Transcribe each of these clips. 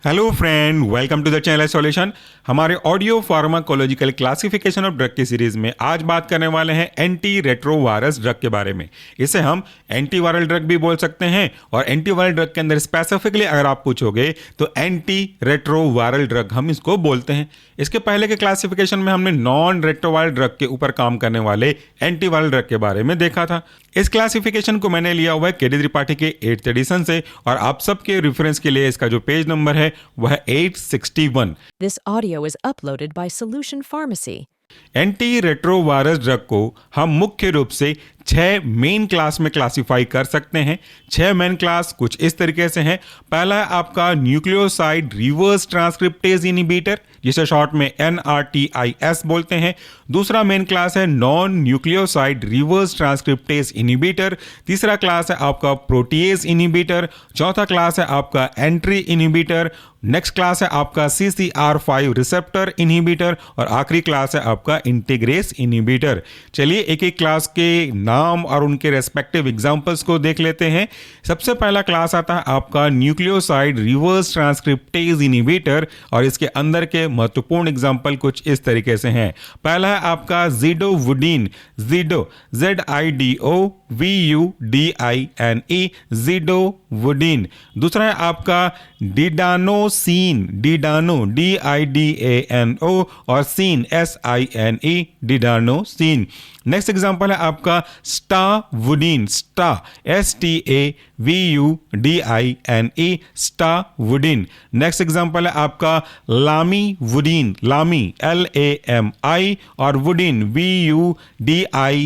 Hello friend, welcome to the channel solution. हमारे audio pharmacological classification of drug की series में आज बात करने वाले हैं एंटी रेट्रोवायरस ड्रग के बारे में। इसे हम एंटीवायरल ड्रग भी बोल सकते हैं और एंटीवायरल ड्रग के अंदर स्पेसिफिकली अगर आप पूछोगे तो एंटी रेट्रोवायरल ड्रग हम इसको बोलते हैं। इसके पहले के क्लासिफिकेशन में हमने नॉन रेट्रोवायरल ड्रग के ऊपर काम करने वाले एंटीवायरल ड्रग के बारे में देखा था। इस क्लासिफिकेशन को मैंने लिया हुआ है केडी त्रिपाठी के 8th एडिशन से और आप सबके रेफरेंस के लिए इसका जो पेज नंबर है वह 861। This audio is uploaded by Solution Pharmacy. Anti retrovirus drug को हम मुख्य रूप से 6 मेन क्लास में क्लासिफाई कर सकते हैं। 6 मेन क्लास कुछ इस तरीके से हैं। पहला है आपका न्यूक्लियोसाइड रिवर्स ट्रांसक्रिप्टेज इनहिबिटर, जिसे शॉर्ट में NRTIS बोलते हैं। दूसरा मेन क्लास है non nucleoside reverse transcriptase inhibitor. तीसरा क्लास है आपका प्रोटीएज इनहिबिटर। चौथा क्लास है आपका एंट्री इनहिबिटर। नेक्स्ट क्लास है आपका CCR5 रिसेप्टर इनहिबिटर और आखिरी क्लास है आपका इंटीग्रेस इनहिबिटर। चलिए एक एक क्लास के नाम और उनके रेस्पेक्टिव एग्जांपल्स को देख लेते हैं। सबसे पहला क्लास आता है आपका न्यूक्लियोसाइड रिवर्स ट्रांसक्रिप्टेज इनहिबिटर और इसके अंदर के महत्वपूर्ण एग्जांपल कुछ इस तरीके से हैं। पहला है आपका ज़िडोवुडीन, ज़िडो ZIDOVUDINE, ज़िडोवुडीन। दूसरा है आपका डिडानोसिन, डिडानो DIDANO और सीन SINE, डिडानोसिन। नेक्स्ट एग्जांपल है आपका स्टावुडीन, स्टा STAVUDINE, स्टावुडीन। नेक्स्ट एग्जांपल है आपका लामीवुडीन, लामी LAMI और वुडीन VUDINE,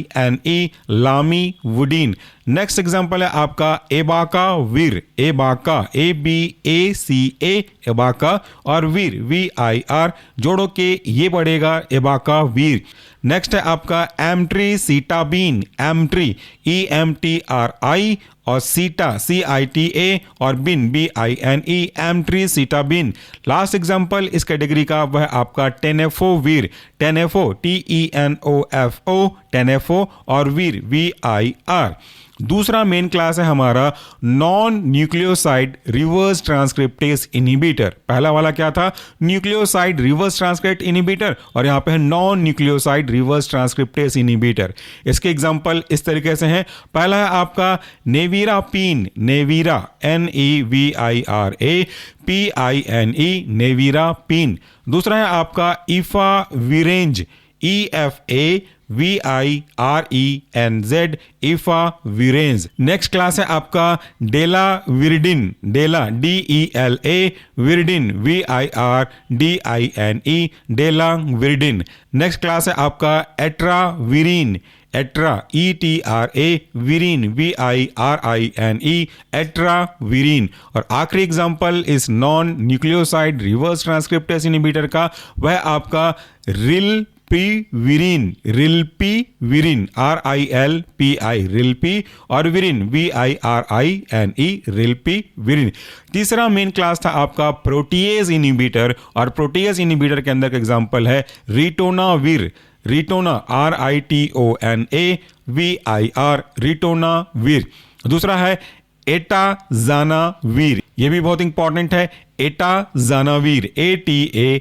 लामीवुडीन। नेक्स्ट एग्जांपल है आपका एबाकावीर, एबाका ABACA, एबाका और वीर VIR जोड़ो के ये पड़ेगा एबाकावीर। नेक्स्ट है आपका एम्ट्रीसीटाबीन, एम्ट्री EMTRI और सीटा CITA और बिन BINE, एम्ट्रीसीटाबीन। लास्ट एग्जांपल इस कैटेगरी का वह आपका टेनेफोवीर, टेनेफो TENOFO, टेनेफो और वीर VIR। दूसरा मेन क्लास है हमारा non nucleoside reverse transcriptase inhibitor. पहला वाला क्या था? न्यूक्लियोसाइड रिवर्स ट्रांसक्रिप्ट इनहिबिटर और यहाँ पे है non nucleoside reverse transcriptase inhibitor. इसके एग्जांपल इस तरीके से हैं। पहला है आपका नेविरापीन, नेविरा NEVIRA PINE, नेविरापीन। दूसरा है आपका इफाविरेंज, EFAVIRENZ, इफाविरेंज। नेक्स्ट क्लास है आपका डेलाविरडिन, डेला DELA, विरडिन VIRDINE, डेलाविरडिन। नेक्स्ट क्लास है आपका एट्राविरीन, एट्रा ETRA, विरीन VIRINE, एट्राविरीन। और आखिरी एग्जांपल इस non nucleoside reverse transcriptase inhibitor का वह आपका रिल्पीविरीन, रिल्पीविरीन RILPI, रिल्पी और विरीन VIRINE, रिल्पीविरीन। तीसरा मेन क्लास था आपका प्रोटीएज इनहिबिटर और प्रोटीएज इनहिबिटर के अंदर का एग्जांपल है रिटोनाविर, रिटोना RITONA VIR, रिटोनाविर। दूसरा है एटाजानावीर, यह भी बहुत इंपॉर्टेंट है, एटाजानावीर ATAZANAVIR,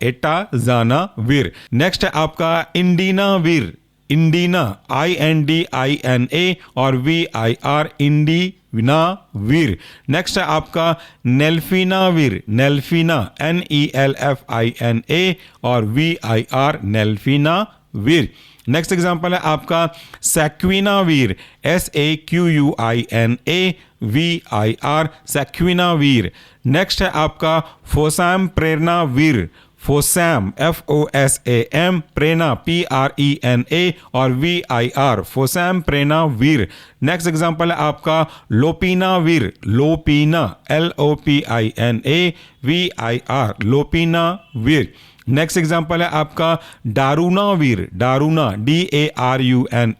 एटाजानावीर। नेक्स्ट है आपका इंडीनावीर, इंडीना INDINA और VIR, इंडीनावीर। नेक्स्ट है आपका नेल्फिनावीर, नेल्फिना NELFINA और VIR, नेल्फिनावीर। नेक्स्ट एग्जांपल है आपका सैक्विनावीर, SAQUINA VIR, सैक्विनावीर। नेक्स्ट है आपका फोसाम प्रेरनावीर, फोसैम FOSAM, प्रेना PRENA और VIR, फोसैम प्रेनावीर। नेक्स्ट एग्जांपल है आपका लोपीनावीर, लोपीना LOPINA VIR, लोपीनावीर। नेक्स्ट एग्जांपल है आपका डारूनावीर, डारूना DARUNA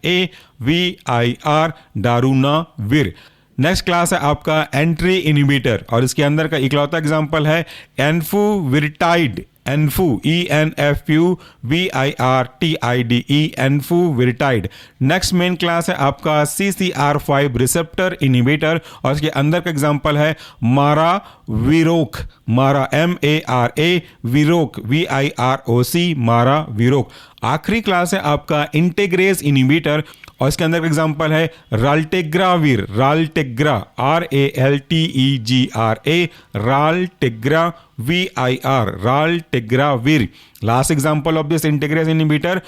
VIR, डारूनावीर। नेक्स्ट क्लास है आपका एंट्री इनहिबिटर और इसके अंदर का इकलौता एग्जांपल है enfuvirtide, enfu ENFU VIRTIDE enfuvirtide. Next main class है आपका CCR5 रिसेप्टर इनहिबिटर और इसके अंदर का एग्जांपल है मारा विरोक, मारा MARA, विरोक VIROC, मारा विरोक। आखिरी क्लास है आपका इंटेग्रेज इनहिबिटर और इसके अंदर का एग्जांपल है raltegravir, raltegra RALTEGRA, raltegra VIR, raltegravir. Last example of this integrase inhibitor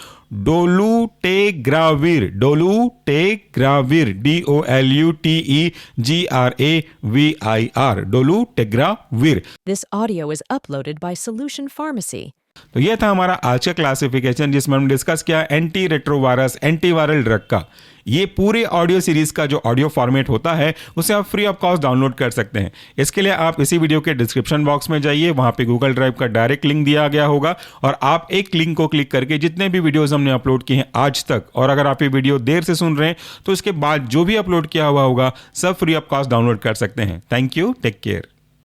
dolutegravir, dolutegravir DOLUTEGRAVIR, dolutegravir. This audio is uploaded by Solution Pharmacy. तो यह था हमारा आज का क्लासिफिकेशन जिसमें हमने डिस्कस किया एंटी रेट्रोवायरस एंटीवायरल ड्रग का। ये पूरे ऑडियो सीरीज का जो ऑडियो फॉर्मेट होता है उसे आप फ्री ऑफ कॉस्ट डाउनलोड कर सकते हैं। इसके लिए आप इसी वीडियो के डिस्क्रिप्शन बॉक्स में जाइए, वहां पे गूगल ड्राइव का डायरेक्ट लिंक दिया गया होगा और आप एक लिंक को क्लिक करके जितने भी वीडियोस हमने अपलोड किए हैं आज तक, और अगर आप ये वीडियो देर से सुन रहे हैं तो इसके बाद जो भी अपलोड किया हुआ होगा सब फ्री ऑफ कॉस्ट डाउनलोड कर सकते हैं। Thank you, take care.